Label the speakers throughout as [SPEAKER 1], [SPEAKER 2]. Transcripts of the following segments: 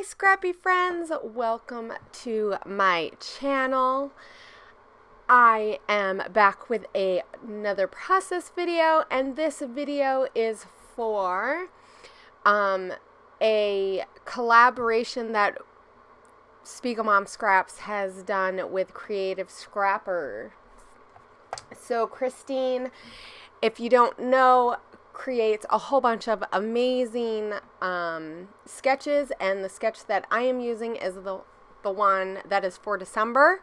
[SPEAKER 1] my scrappy friends, welcome to my channel. I am back with another process video, and this video is for a collaboration that SpiegelMom Scraps has done with Creative Scrapper. So Kristine, if you don't know, creates a whole bunch of amazing sketches, and the sketch that I am using is the one that is for December,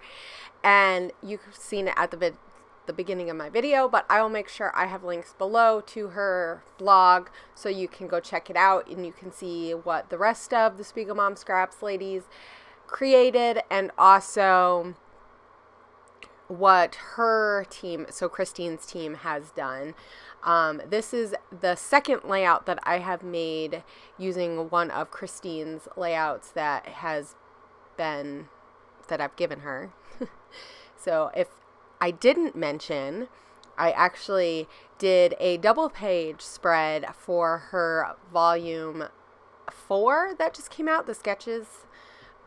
[SPEAKER 1] and you've seen it at the beginning of my video, but I will make sure I have links below to her blog so you can go check it out and you can see what the rest of the SpiegelMom Scraps ladies created, and also what her team, so Kristine's team, has done. This is the second layout that I have made using one of Kristine's layouts that I've given her. So if I didn't mention, I actually did a double page spread for her volume 4 that just came out, the sketches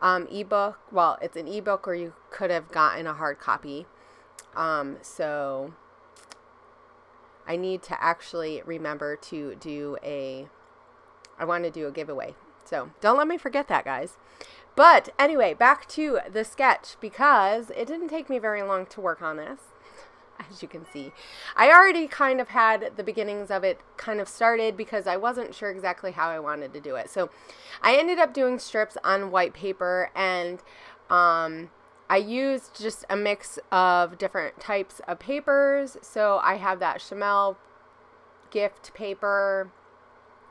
[SPEAKER 1] ebook. Well, it's an ebook, or you could have gotten a hard copy. So I need to actually remember to I want to do a giveaway. So don't let me forget that, guys. But anyway, back to the sketch, because it didn't take me very long to work on this. As you can see, I already kind of had the beginnings of it kind of started because I wasn't sure exactly how I wanted to do it. So I ended up doing strips on white paper, and I used just a mix of different types of papers. So I have that Chamel gift paper,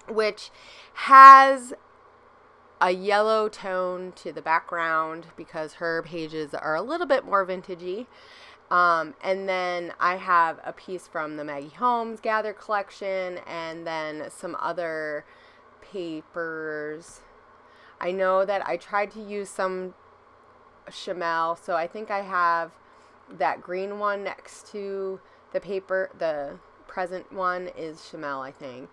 [SPEAKER 1] which has a yellow tone to the background because her pages are a little bit more vintagey. And then I have a piece from the Maggie Holmes Gather collection, and then some other papers. I know that I tried to use some Chamel, so I think I have that green one next to the paper. The present one is Chamel, I think.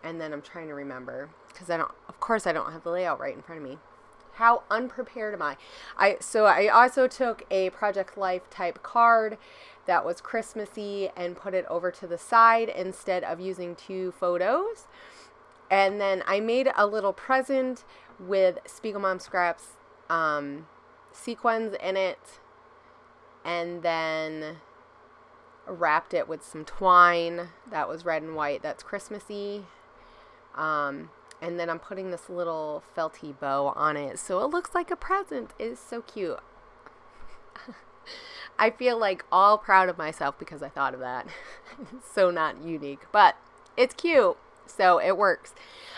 [SPEAKER 1] And then I'm trying to remember, because of course I don't have the layout right in front of me. How unprepared am I? So I also took a Project Life type card that was Christmassy and put it over to the side instead of using 2 photos. And then I made a little present with SpiegelMom Scraps sequins in it, and then wrapped it with some twine that was red and white. That's Christmassy. And then I'm putting this little felty bow on it, so it looks like a present. It is so cute. I feel like all proud of myself because I thought of that. It's so not unique, but it's cute, so it works.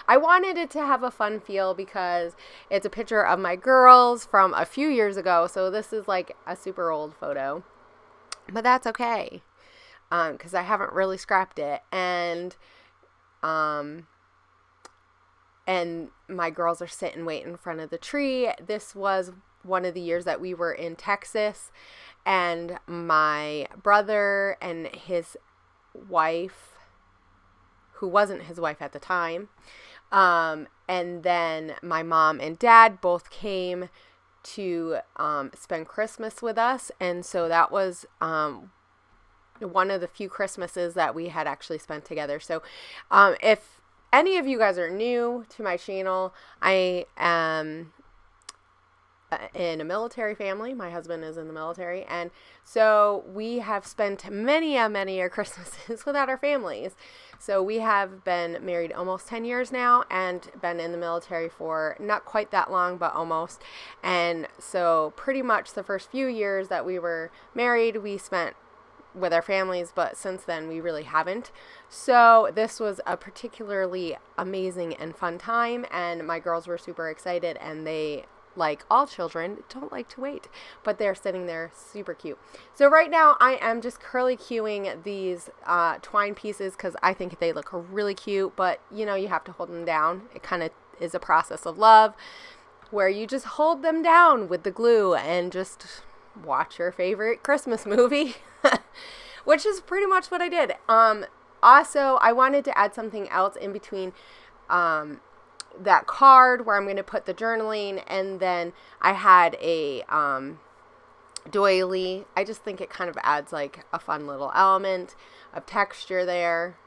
[SPEAKER 1] I wanted it to have a fun feel because it's a picture of my girls from a few years ago, so this is like a super old photo, but that's okay, because I haven't really scrapped it, and my girls are sitting waiting in front of the tree. This was one of the years that we were in Texas, and my brother and his wife, who wasn't his wife at the time, and then my mom and dad both came to spend Christmas with us, and so that was one of the few Christmases that we had actually spent together. So if any of you guys are new to my channel, I am in a military family. My husband is in the military, and so we have spent many Christmases without our families. So we have been married almost 10 years now, and been in the military for not quite that long, but almost. And so pretty much the first few years that we were married, we spent with our families, but since then we really haven't. So this was a particularly amazing and fun time, and my girls were super excited, and they, like all children, don't like to wait, but they're sitting there super cute. So right now I am just curly cueing these twine pieces because I think they look really cute, but you know, you have to hold them down. It kind of is a process of love where you just hold them down with the glue and just watch your favorite Christmas movie, which is pretty much what I did. Also, I wanted to add something else in between that card where I'm going to put the journaling, and then I had a doily. I just think it kind of adds like a fun little element of texture there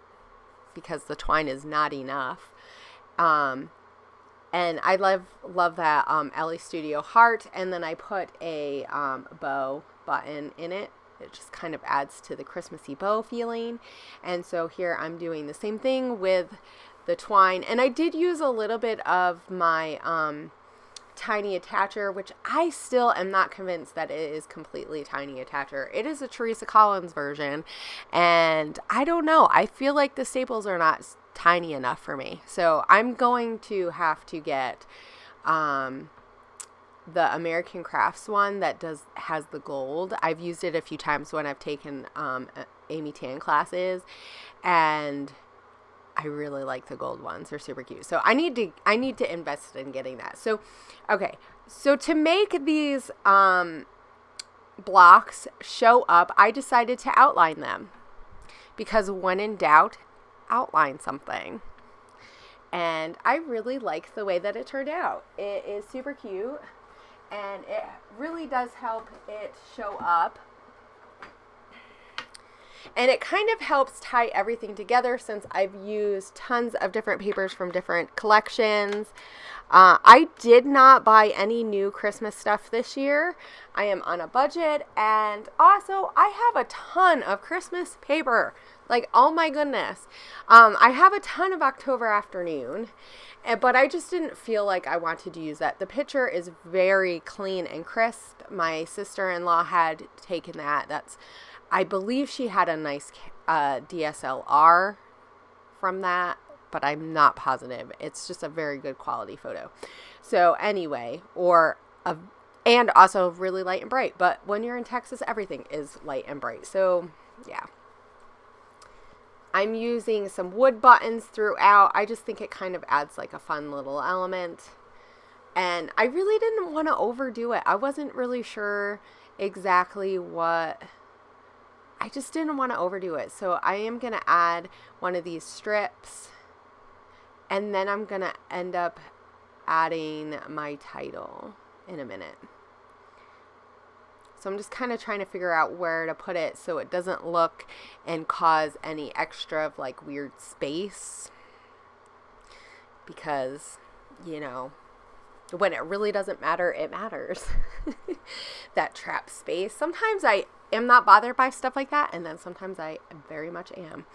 [SPEAKER 1] because the twine is not enough. And I love that Ellie Studio heart, and then I put a bow button in it. It just kind of adds to the Christmassy bow feeling. And so here I'm doing the same thing with the twine, and I did use a little bit of my tiny attacher, which I still am not convinced that it is completely tiny attacher. It is a Teresa Collins version, and I don't know. I feel like the staples are not tiny enough for me. So I'm going to have to get the American Crafts one that has the gold. I've used it a few times when I've taken Amy Tan classes, and I really like the gold ones. They're super cute. So I need to invest in getting that. So, okay. So to make these blocks show up, I decided to outline them because when in doubt, outline something. And I really like the way that it turned out. It is super cute, and it really does help it show up. And it kind of helps tie everything together since I've used tons of different papers from different collections. I did not buy any new Christmas stuff this year. I am on a budget, and also I have a ton of Christmas paper. Like, oh my goodness. I have a ton of October Afternoon, but I just didn't feel like I wanted to use that. The picture is very clean and crisp. My sister-in-law had taken that. I believe she had a nice DSLR from that, but I'm not positive. It's just a very good quality photo. So anyway, and also really light and bright. But when you're in Texas, everything is light and bright. So yeah. I'm using some wood buttons throughout. I just think it kind of adds like a fun little element. And I really didn't want to overdo it. I wasn't really sure exactly what... I just didn't want to overdo it. So I am going to add one of these strips, and then I'm going to end up adding my title in a minute. So I'm just kind of trying to figure out where to put it so it doesn't look and cause any extra of like weird space. Because, you know, when it really doesn't matter, it matters. That trap space. Sometimes I am not bothered by stuff like that, and then sometimes I very much am.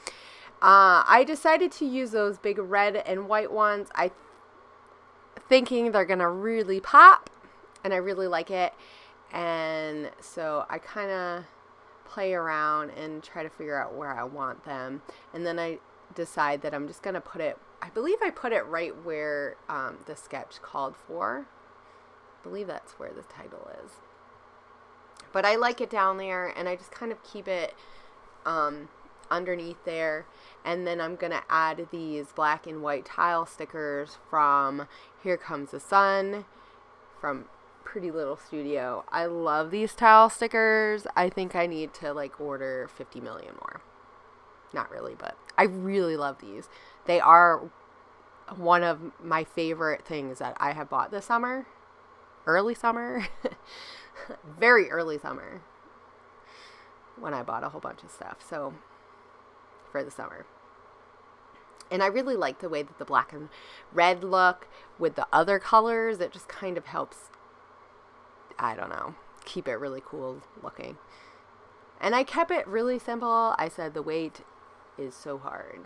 [SPEAKER 1] I decided to use those big red and white ones. Thinking they're gonna really pop, and I really like it. And so I kind of play around and try to figure out where I want them, and then I decide that I'm just gonna put it. I believe I put it right where the sketch called for. I believe that's where the title is. But I like it down there, and I just kind of keep it underneath there. And then I'm going to add these black and white tile stickers from Here Comes the Sun from Pretty Little Studio. I love these tile stickers. I think I need to like order 50 million more. Not really, but I really love these. They are one of my favorite things that I have bought this summer. Early summer. Very early summer when I bought a whole bunch of stuff. So for the summer. And I really like the way that the black and red look with the other colors. It just kind of helps, I don't know, keep it really cool looking. And I kept it really simple. I said the weight is so hard.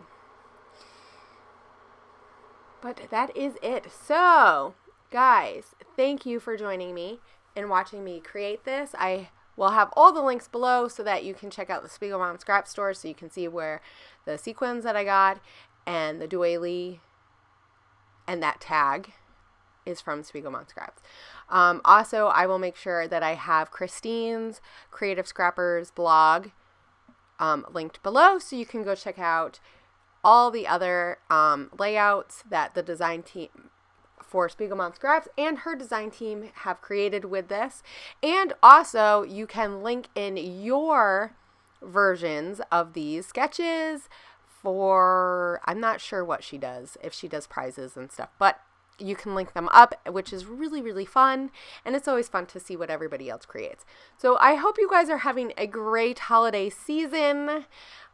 [SPEAKER 1] But that is it. So, guys, thank you for joining me and watching me create this. I will have all the links below so that you can check out the SpiegelMom Scrap Store so you can see where the sequins that I got and the doily and that tag is from SpiegelMom Scraps. Also, I will make sure that I have Kristine's Creative Scrappers blog linked below so you can go check out all the other layouts that the design team for SpiegelMom Scraps and her design team have created with this. And also, you can link in your versions of these sketches for, I'm not sure what she does, if she does prizes and stuff, but you can link them up, which is really, really fun. And it's always fun to see what everybody else creates. So I hope you guys are having a great holiday season.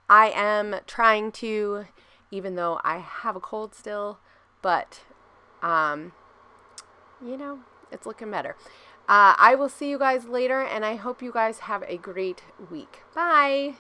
[SPEAKER 1] I am trying to, even though I have a cold still, but, you know, it's looking better. I will see you guys later, and I hope you guys have a great week. Bye.